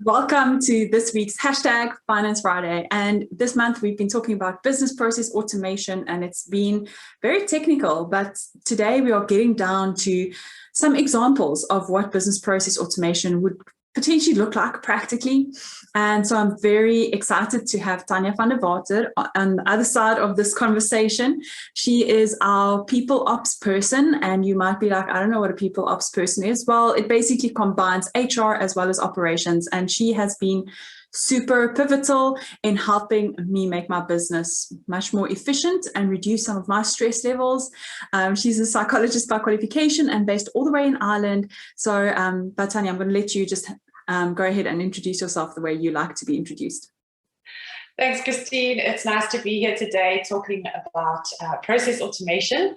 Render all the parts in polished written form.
Welcome to this week's hashtag Finance Friday. And this month we've been talking about business process automation, and it's been very technical, but today we are getting down to some examples of what business process automation would potentially look like practically. And so I'm very excited to have Tanya Van De Water on the other side of this conversation. She is our people ops person, and you might be like, I don't know what a people ops person is. Well, it basically combines HR as well as operations, and she has been super pivotal in helping me make my business much more efficient and reduce some of my stress levels. She's a psychologist by qualification and based all the way in Ireland. So, but Tanya, I'm going to let you just go ahead and introduce yourself the way you like to be introduced. Thanks, Christine. It's nice to be here today talking about process automation.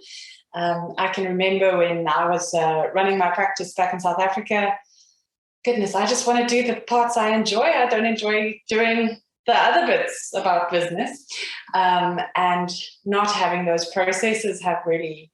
I can remember when I was running my practice back in South Africa. Goodness, I just want to do the parts I enjoy. I don't enjoy doing the other bits about business. And not having those processes have really,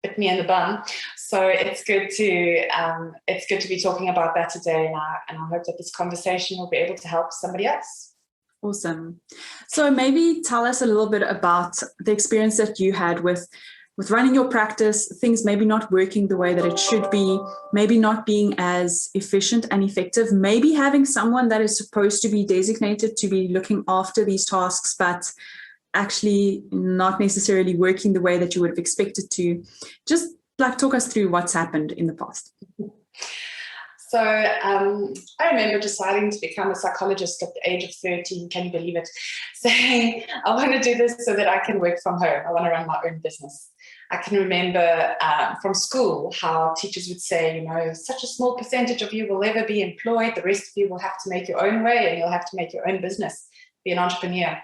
bit me in the bum. So it's good to be talking about that today, and I hope that this conversation will be able to help somebody else. Awesome. So maybe tell us a little bit about the experience that you had with running your practice, things maybe not working the way that it should be, maybe not being as efficient and effective, maybe having someone that is supposed to be designated to be looking after these tasks, but actually not necessarily working the way that you would have expected to. Just like talk us through what's happened in the past. So I remember deciding to become a psychologist at the age of 13, can you believe it? Saying, I want to do this so that I can work from home. I want to run my own business. I can remember from school how teachers would say, such a small percentage of you will ever be employed. The rest of you will have to make your own way and you'll have to make your own business, be an entrepreneur.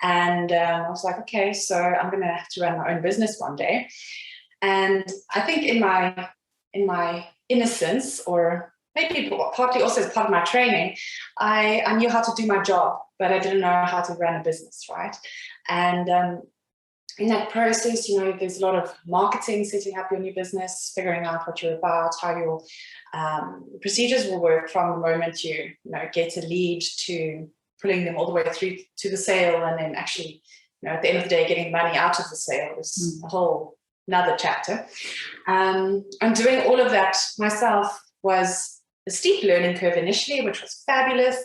And I was like, okay, so I'm going to have to run my own business one day. And I think in my innocence, or maybe partly also as part of my training, I knew how to do my job, but I didn't know how to run a business, right? And in that process, there's a lot of marketing, setting up your new business, figuring out what you're about, how your procedures will work from the moment you get a lead to pulling them all the way through to the sale, and then actually, at the end of the day, getting money out of the sale is a whole another chapter. And doing all of that myself was a steep learning curve initially, which was fabulous.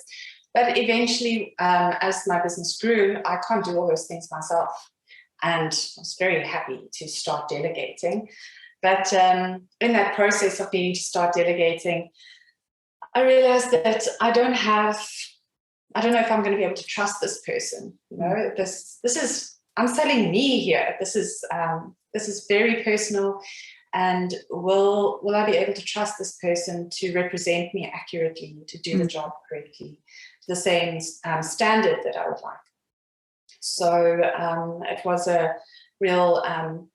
But eventually, as my business grew, I can't do all those things myself. And I was very happy to start delegating. But in that process of needing to start delegating, I realized that I don't know if I'm going to be able to trust this person. This is, I'm selling me here. This is very personal, and will I be able to trust this person to represent me accurately, to do the job correctly, to the same standard that I would like? So it was a real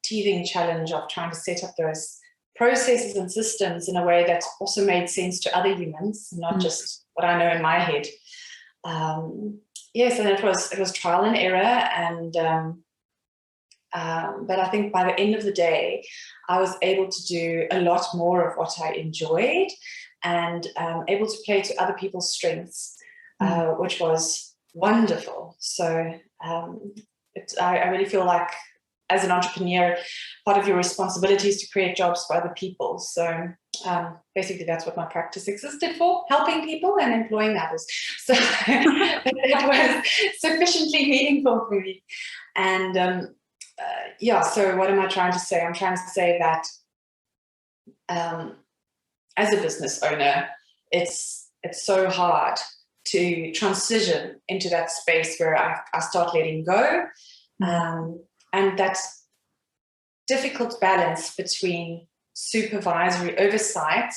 teething challenge of trying to set up those processes and systems in a way that also made sense to other humans, not just what I know in my head. Yes, and it was trial and error, and but I think by the end of the day, I was able to do a lot more of what I enjoyed, and able to play to other people's strengths, which was wonderful. So I really feel like, as an entrepreneur, part of your responsibility is to create jobs for other people. So basically that's what my practice existed for, helping people and employing others. So that was sufficiently meaningful for me. And so what am I trying to say? I'm trying to say that as a business owner, it's so hard to transition into that space where I start letting go. And that difficult balance between supervisory oversight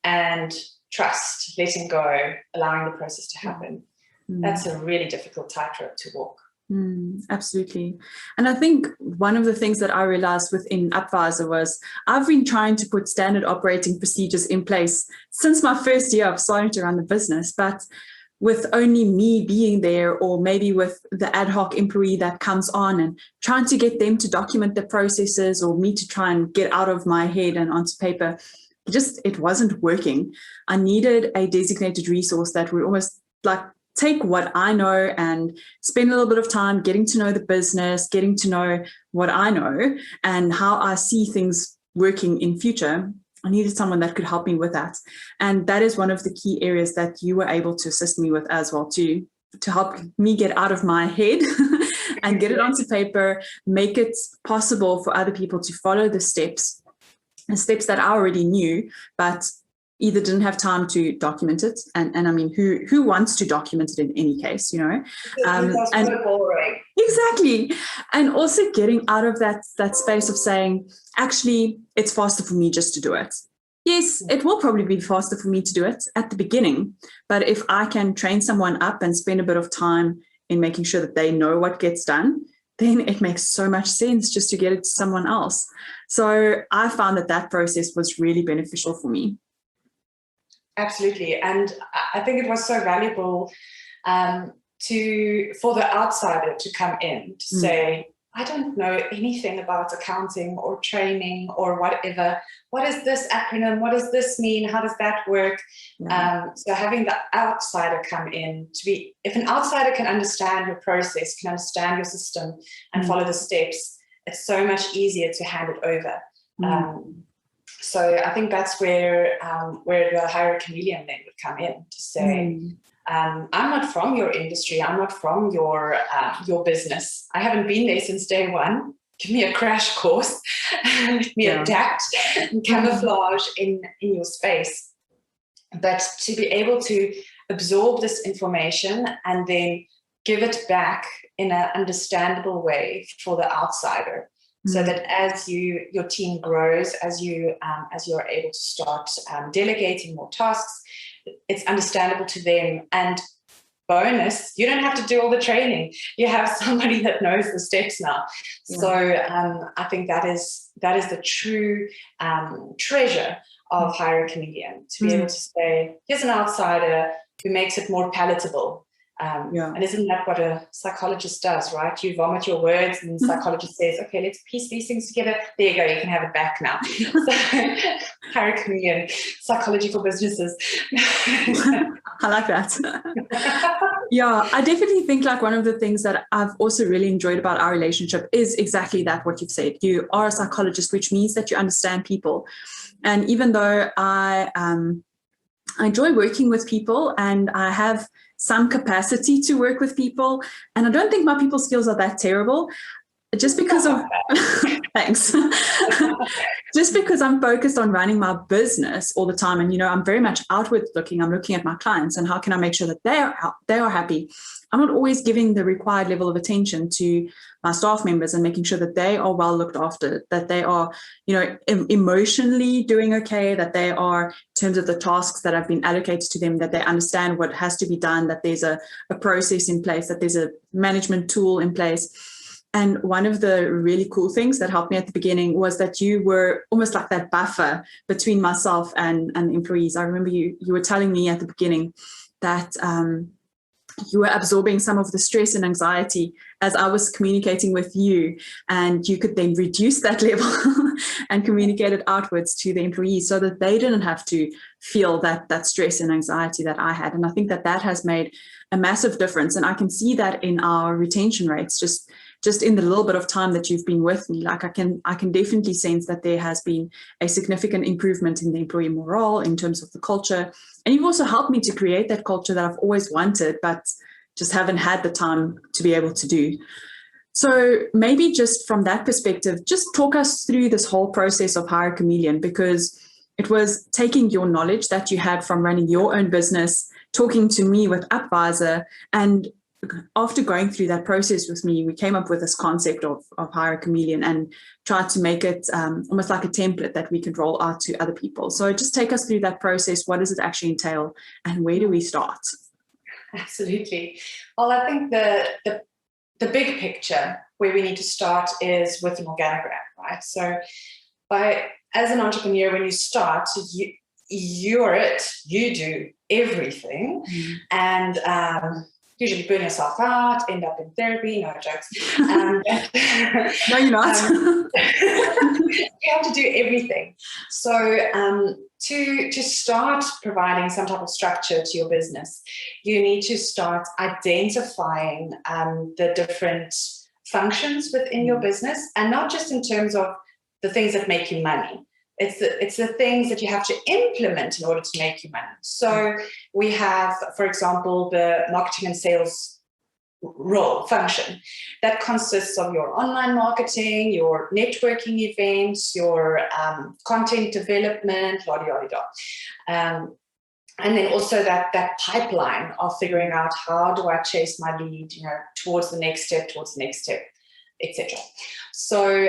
and trust, letting go, allowing the process to happen. That's a really difficult tightrope to walk. Absolutely. And I think one of the things that I realized within UPvisor was I've been trying to put standard operating procedures in place since my first year of starting to run the business, but with only me being there, or maybe with the ad hoc employee that comes on, and trying to get them to document the processes, or me to try and get out of my head and onto paper, it wasn't working. I needed a designated resource that would almost like take what I know and spend a little bit of time getting to know the business, getting to know what I know and how I see things working in future. I needed someone that could help me with that. And that is one of the key areas that you were able to assist me with as well, too, to help me get out of my head and get it onto paper, make it possible for other people to follow the steps that I already knew, but either didn't have time to document it. And I mean, who wants to document it in any case, you know? And boring. Exactly. And also getting out of that space of saying, actually, it's faster for me just to do it. Yes, it will probably be faster for me to do it at the beginning. But if I can train someone up and spend a bit of time in making sure that they know what gets done, then it makes so much sense just to get it to someone else. So I found that process was really beneficial for me. Absolutely. And I think it was so valuable for the outsider to come in to say, I don't know anything about accounting or training or whatever. What is this acronym? What does this mean? How does that work? So having the outsider come in if an outsider can understand your process, can understand your system and follow the steps, it's so much easier to hand it over. So I think that's where the Hire a Chameleon then would come in to say, I'm not from your industry. I'm not from your business. I haven't been there since day one. Give me a crash course. Let me adapt and camouflage in your space. But to be able to absorb this information and then give it back in an understandable way for the outsider. So that as your team grows, as you're able to start delegating more tasks, it's understandable to them. And bonus, you don't have to do all the training. You have somebody that knows the steps now. Yeah. So I think that is the true treasure of Hire a Chameleon, to be able to say, here's an outsider who makes it more palatable. And isn't that what a psychologist does, right? You vomit your words and the psychologist says, okay, let's piece these things together. There you go, you can have it back now. So, Hire a Chameleon, psychology for businesses. I like that. Yeah, I definitely think like one of the things that I've also really enjoyed about our relationship is exactly that, what you've said. You are a psychologist, which means that you understand people. And even though I enjoy working with people and I have some capacity to work with people, and I don't think my people skills are that terrible, just because of thanks just because I'm focused on running my business all the time, and I'm very much outward looking. I'm looking at my clients and how can I make sure that they are happy. I'm not always giving the required level of attention to my staff members and making sure that they are well looked after, that they are, emotionally doing okay, that they are, in terms of the tasks that have been allocated to them, that they understand what has to be done, that there's a process in place, that there's a management tool in place. And one of the really cool things that helped me at the beginning was that you were almost like that buffer between myself and employees. I remember you were telling me at the beginning that you were absorbing some of the stress and anxiety as I was communicating with you, and you could then reduce that level and communicate it outwards to the employees so that they didn't have to feel that stress and anxiety that I had. And I think that has made a massive difference. And I can see that in our retention rates, just in the little bit of time that you've been with me. Like I can definitely sense that there has been a significant improvement in the employee morale in terms of the culture. And you've also helped me to create that culture that I've always wanted, but just haven't had the time to be able to do. So maybe just from that perspective, just talk us through this whole process of Hire a Chameleon, because it was taking your knowledge that you had from running your own business, talking to me with UPvisor, and after going through that process with me, we came up with this concept of Hire a Chameleon and tried to make it almost like a template that we could roll out to other people. So just take us through that process. What does it actually entail, and where do we start? Absolutely. Well, I think the big picture where we need to start is with an organogram, right? So as an entrepreneur, when you start, you're it, you do everything. And usually burn yourself out, end up in therapy, no jokes. No, you're not. You have to do everything. So to start providing some type of structure to your business, you need to start identifying the different functions within your business, and not just in terms of the things that make you money. It's the things that you have to implement in order to make you money. So we have, for example, the marketing and sales role function that consists of your online marketing, your networking events, your content development, and then also that pipeline of figuring out, how do I chase my lead, towards the next step, etc. So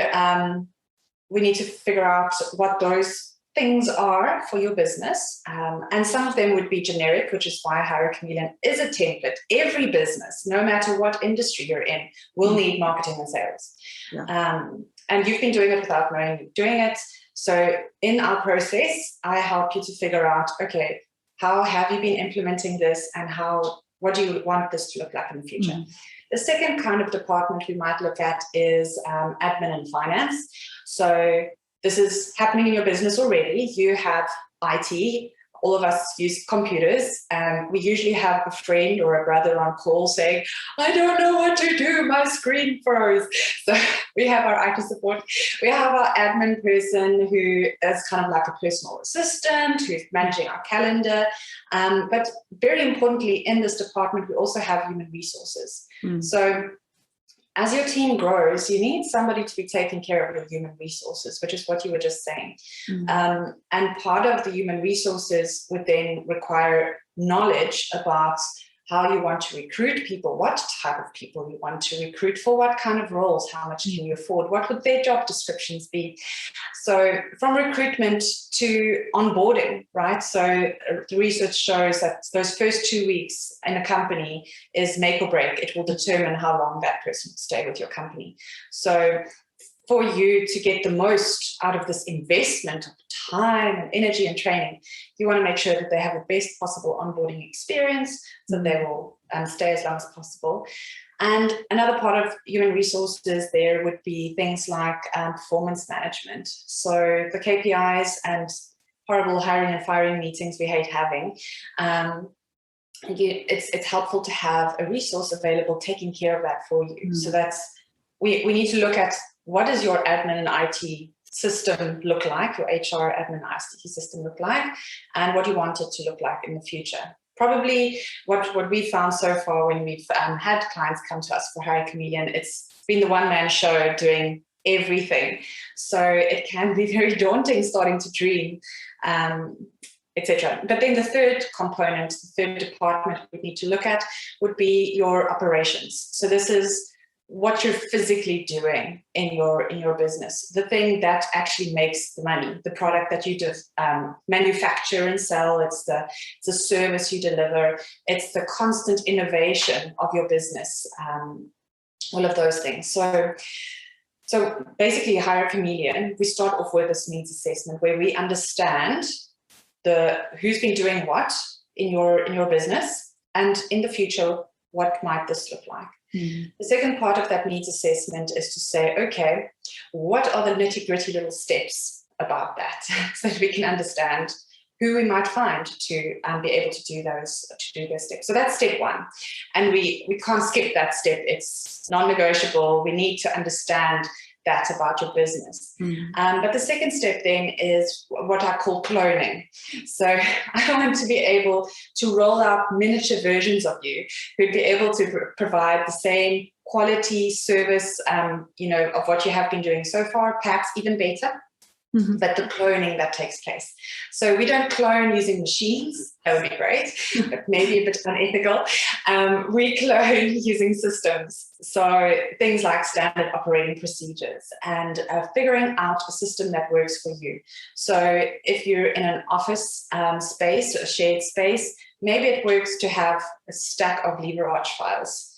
we need to figure out what those things are for your business. And some of them would be generic, which is why Hire a Chameleon is a template. Every business, no matter what industry you're in, will need marketing and sales. Yeah. And you've been doing it without knowing you're doing it. So in our process, I help you to figure out, okay, how have you been implementing this, and what do you want this to look like in the future? Mm-hmm. The second kind of department we might look at is admin and finance. So this is happening in your business already. You have IT. All of us use computers, and we usually have a friend or a brother on call saying, I don't know what to do, my screen froze. So we have our IT support. We have our admin person who is kind of like a personal assistant who's managing our calendar. But very importantly, in this department, we also have human resources. So as your team grows, you need somebody to be taking care of your human resources, which is what you were just saying. And part of the human resources would then require knowledge about how you want to recruit people, what type of people you want to recruit for what kind of roles, how much can you afford, what would their job descriptions be. So from recruitment to onboarding, right? So the research shows that those first 2 weeks in a company is make or break. It will determine how long that person will stay with your company. So for you to get the most out of this investment of time and energy and training, you want to make sure that they have the best possible onboarding experience, so they will stay as long as possible. And another part of human resources there would be things like performance management. So the KPIs and horrible hiring and firing meetings we hate having, it's helpful to have a resource available taking care of that for you. So that's, we need to look at, what does your admin and IT system look like, your HR admin and IT system look like, and what do you want it to look like in the future? Probably what we found so far when we've had clients come to us for Hire a Chameleon, it's been the one-man show doing everything. So it can be very daunting starting to dream, etc. But then the third component, the third department we need to look at would be your operations. So this is what you're physically doing in your business, the thing that actually makes the money, the product that you just manufacture and sell. It's the service you deliver. It's the constant innovation of your business. All of those things. So basically, Hire a Chameleon, we start off with this needs assessment where we understand who's been doing what in your business, and in the future, what might this look like? The second part of that needs assessment is to say, okay, what are the nitty-gritty little steps about that, so that we can understand who we might find to be able to do those steps. So that's step one. And we can't skip that step. It's non-negotiable. We need to understand that about your business. But the second step then is what I call cloning. So I want to be able to roll out miniature versions of you who'd be able to provide the same quality service, of what you have been doing so far, perhaps even better. But the cloning that takes place. So we don't clone using machines. That would be great, but maybe a bit unethical. We clone using systems. So things like standard operating procedures and figuring out a system that works for you. So if you're in an office space, a shared space, maybe it works to have a stack of LibreArch files.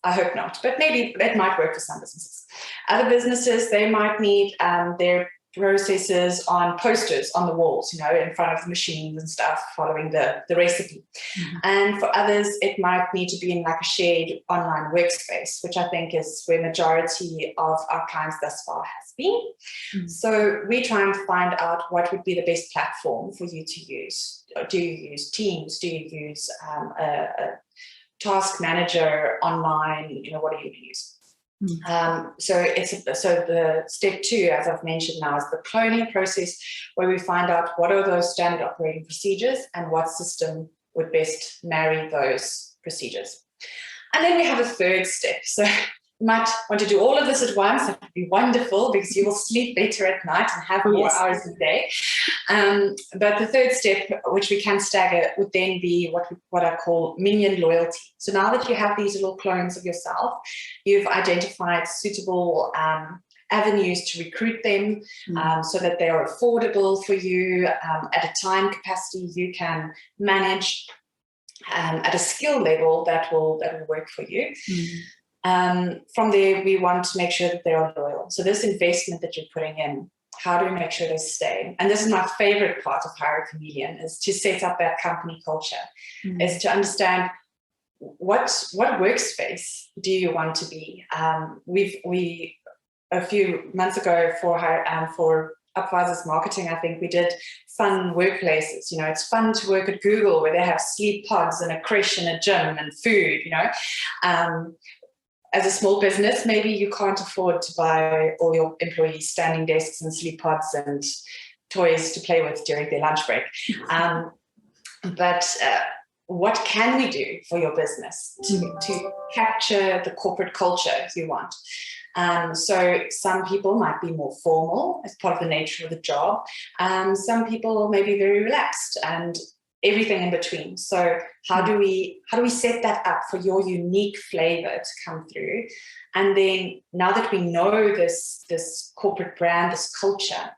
I hope not, but maybe it might work for some businesses. Other businesses, they might need their processes on posters on the walls, you know, in front of the machines and stuff, following the recipe. Mm-hmm. And for others, it might need to be in like a shared online workspace, which I think is where majority of our clients thus far has been. Mm-hmm. So we try and find out what would be the best platform for you to use. Do you use Teams? Do you use a task manager online? You know, what are you going to use? So the step 2, as I've mentioned now, is the cloning process, where we find out what are those standard operating procedures and what system would best marry those procedures. And then we have a third step. So you might want to do all of this at once. That would be wonderful, because you will sleep better at night and have more hours a day. But the third step, which we can stagger, would then be what I call minion loyalty. So now that you have these little clones of yourself, you've identified suitable avenues to recruit them, so that they are affordable for you at a time capacity you can manage, at a skill level that will work for you. From there, we want to make sure that they are loyal. So this investment that you're putting in, how do we make sure they stay? And this is my favorite part of Hire a Chameleon, is to set up that company culture, is to understand what workspace do you want to be. We a few months ago for UPvisor's marketing, I think we did fun workplaces. You know, it's fun to work at Google, where they have sleep pods and a creche and a gym and food, you know. As a small business, maybe you can't afford to buy all your employees standing desks and sleep pods and toys to play with during their lunch break. But what can we do for your business to capture the corporate culture you want? So some people might be more formal as part of the nature of the job. Some people may be very relaxed, and everything in between. So how do we set that up for your unique flavor to come through? And then now that we know this corporate brand, this culture,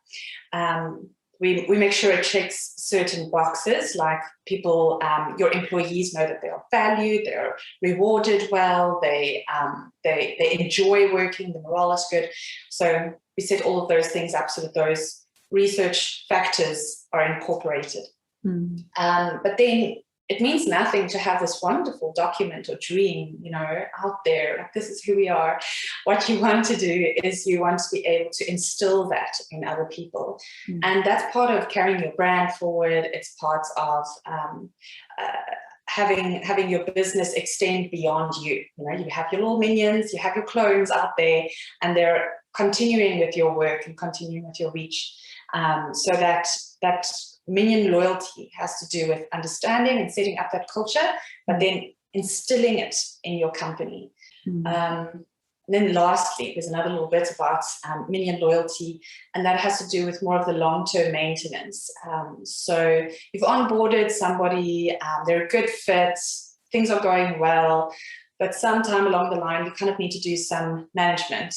we make sure it checks certain boxes, like people, your employees know that they are valued, they're rewarded well, they enjoy working, the morale is good. So we set all of those things up so that those research factors are incorporated. But then it means nothing to have this wonderful document or dream, you know, out there, like this is who we are. What you want to do is you want to be able to instill that in other people. And that's part of carrying your brand forward. It's part of having your business extend beyond you. You know, you have your little minions, you have your clones out there, and they're continuing with your work and continuing with your reach. So that minion loyalty has to do with understanding and setting up that culture, but then instilling it in your company. Then lastly, there's another little bit about minion loyalty, and that has to do with more of the long-term maintenance. So you've onboarded somebody, they're a good fit, things are going well, but sometime along the line, you kind of need to do some management.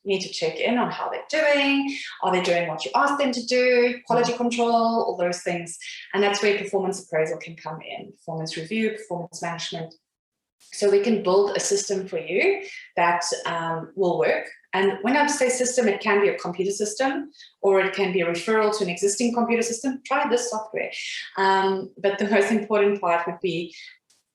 You need to check in on how they're doing. Are they doing what you asked them to do? Quality control, all those things. And that's where performance appraisal can come in, performance review, performance management. So we can build a system for you that will work. And when I say system, it can be a computer system, or it can be a referral to an existing computer system. Try this software. But the most important part would be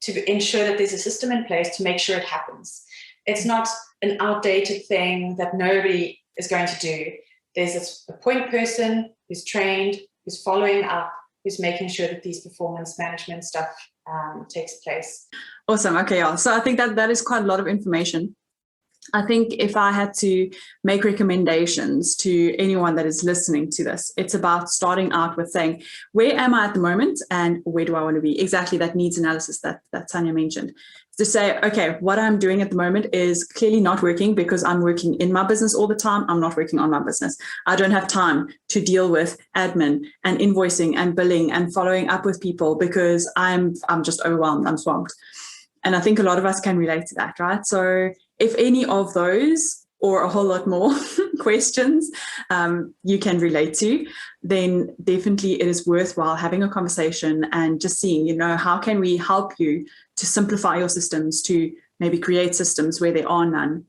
to ensure that there's a system in place to make sure it happens. It's not an outdated thing that nobody is going to do. There's a point person who's trained, who's following up, who's making sure that these performance management stuff takes place. Awesome. Okay, yeah. So I think that is quite a lot of information. I think if I had to make recommendations to anyone that is listening to this, it's about starting out with saying, where am I at the moment and where do I want to be? Exactly that needs analysis that Tanya mentioned. To say, okay, what I'm doing at the moment is clearly not working because I'm working in my business all the time. I'm not working on my business. I don't have time to deal with admin and invoicing and billing and following up with people because I'm just overwhelmed. I'm swamped. And I think a lot of us can relate to that, right? So if any of those or a whole lot more questions you can relate to, then definitely it is worthwhile having a conversation and just seeing, how can we help you to simplify your systems, to maybe create systems where there are none,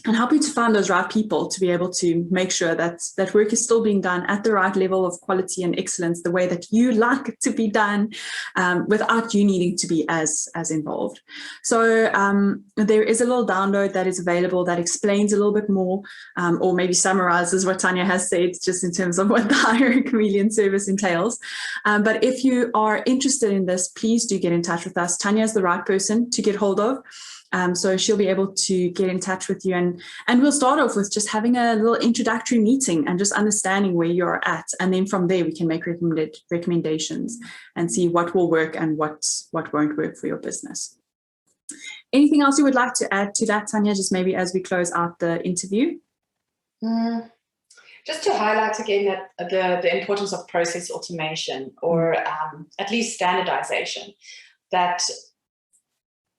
and help you to find those right people to be able to make sure that that work is still being done at the right level of quality and excellence, the way that you like it to be done, without you needing to be as involved. So there is a little download that is available that explains a little bit more, or maybe summarizes what Tanya has said, just in terms of what the Hire a Chameleon service entails. But if you are interested in this, please do get in touch with us. Tanya is the right person to get hold of. So she'll be able to get in touch with you, and we'll start off with just having a little introductory meeting and just understanding where you're at. And then from there, we can make recommendations and see what will work and what won't work for your business. Anything else you would like to add to that, Tanya, just maybe as we close out the interview? Just to highlight again that the importance of process automation, or at least standardization, that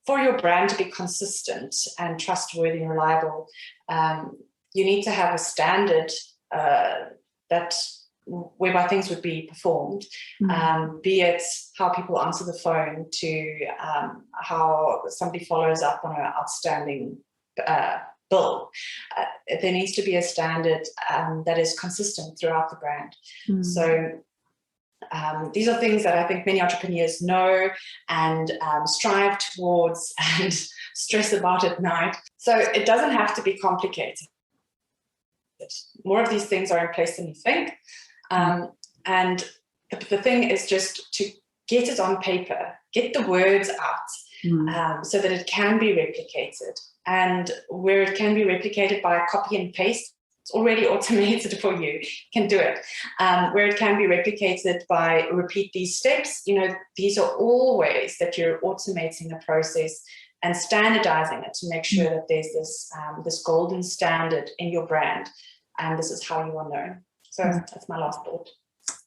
for your brand to be consistent and trustworthy and reliable, you need to have a standard that whereby things would be performed, be it how people answer the phone, to how somebody follows up on an outstanding bill. There needs to be a standard that is consistent throughout the brand. So these are things that I think many entrepreneurs know and strive towards and stress about at night. So it doesn't have to be complicated. More of these things are in place than you think. And the thing is just to get it on paper, get the words out, so that it can be replicated. And where it can be replicated by copy and paste, it's already automated for you. You can do it. Where it can be replicated by repeat these steps, these are all ways that you're automating a process and standardizing it to make sure that there's this golden standard in your brand, and this is how you are known. So that's my last thought.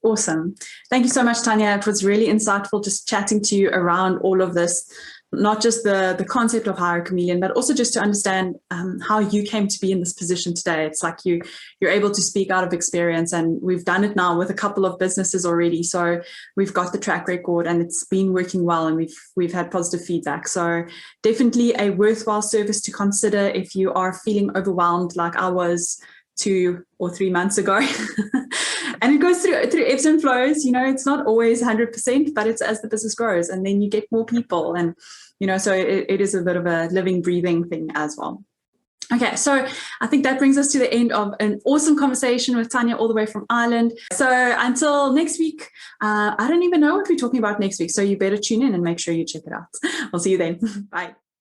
Awesome. Thank you so much, Tanya. It was really insightful just chatting to you around all of this, not just the concept of Hire a Chameleon, but also just to understand how you came to be in this position today. It's like you're able to speak out of experience, and we've done it now with a couple of businesses already. So we've got the track record, and it's been working well, and we've had positive feedback. So definitely a worthwhile service to consider if you are feeling overwhelmed like I was 2 or 3 months ago. And it goes through ebbs and flows. It's not always 100%, but it's as the business grows, and then you get more people, and so it is a bit of a living, breathing thing as well. Okay, so I think that brings us to the end of an awesome conversation with Tanya all the way from Ireland. So until next week, I don't even know what we're talking about next week, so you better tune in and make sure you check it out. I'll see you then. Bye.